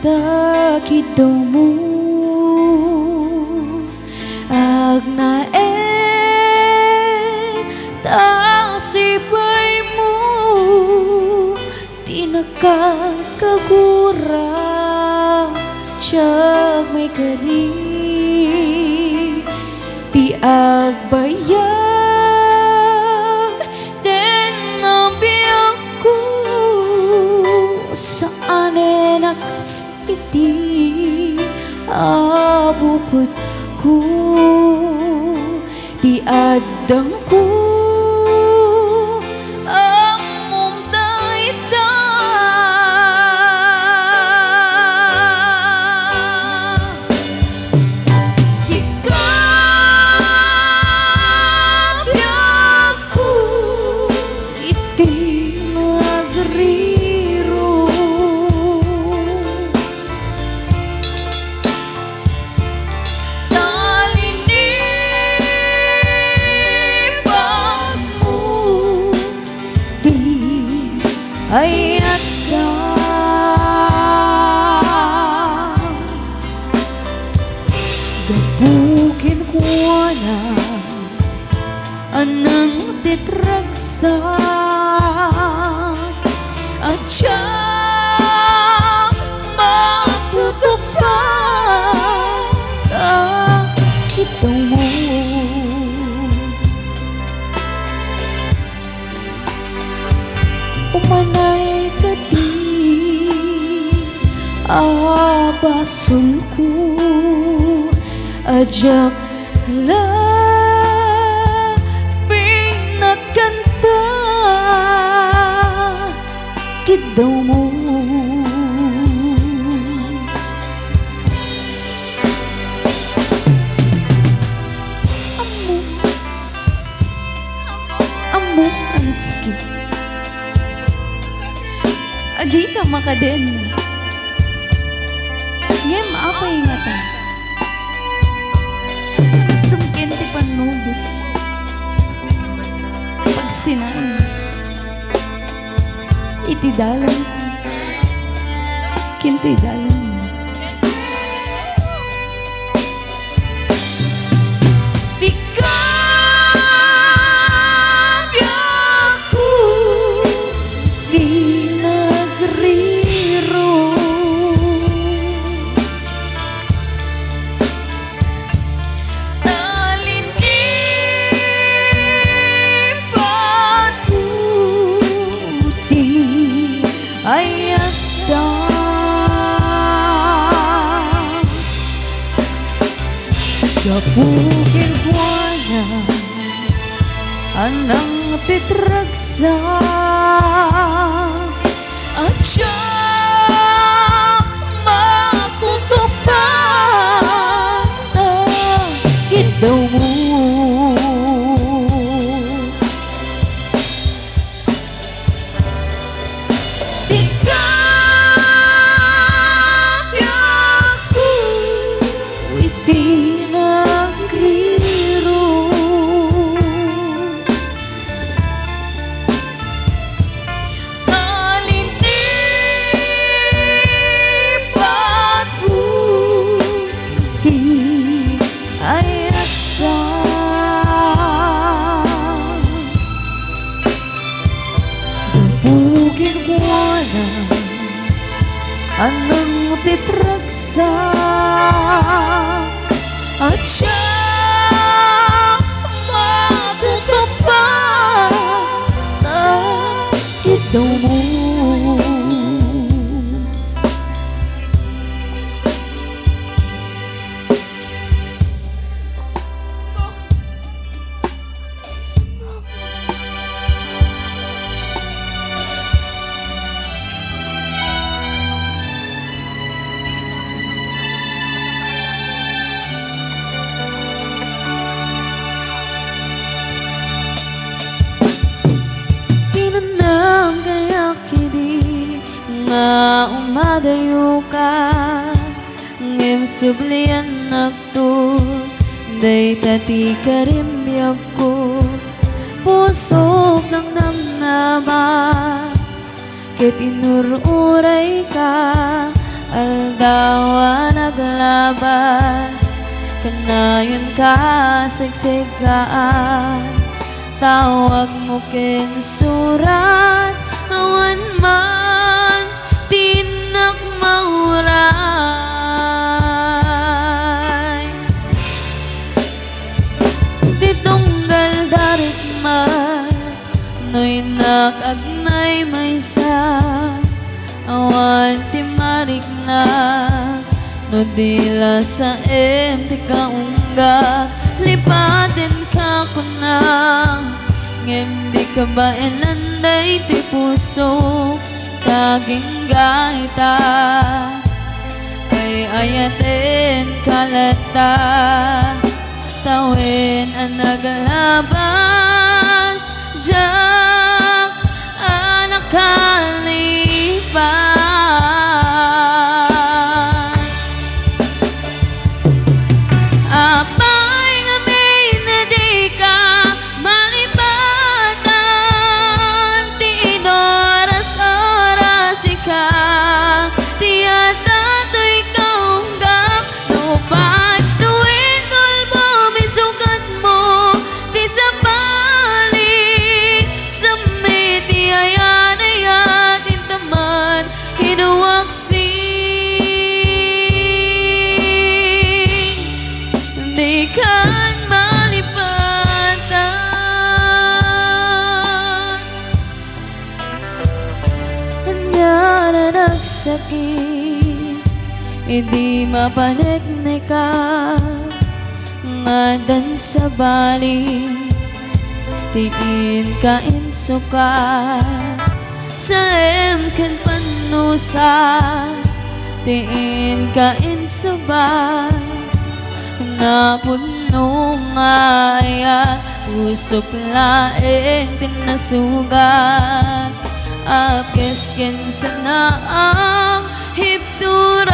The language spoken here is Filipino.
takid daw mo agnae tasipay mo di nakakagura tiyag may kari di agbayag den nabiyag ko saan nakasiti abukod ko di adang ko ang mumdayda sikap yaku iti magriro ay atda gabukin ko na anang titragsa at siya matutupan ito mo umanay kati abasul ko ajak la pinat kanta kidaw mo amo ang sakit adi ka makaden ngayon maapay nga ta sumkin ti panubot pag sinain iti dalan kinto'y dalan ay asda kapukir buwana anang titragsa at siya makutupan kidaw mo bukid buwana anong titrasa at siya matutupan kidaw mo nga umadayo ka ngem sublian nakto day tati karimyak ko pusok ng namnama ket inururay ka alda tawa naglabas kanayon ka sigsigaan. Tawag mo kin surat awan man tinak mauray. Titunggal darit man noy nakagnay maysa awan timarik na no dila sa ti kaungga. Lipatin ka kunang ngem di ka ba elanday ti puso taging gaita ay ayatin kalata tawin ang nagalabas jak anak kalipas. Apay nga may nadi ka malipatan ti inoras-oras ika ti atatoy kaunggap tupay tuwin kalbo misukat mo ti sapali sami ti ayan-ayat intaman hinuwaksi di kan malipatan. Hanya na nagsakit hindi mapanik ka ngadan sa bali tiin ka insuka sa emken panusa tiin ka insuba na puno nga ayat usok laeng tinasugat apkes ken sana ang hiptura.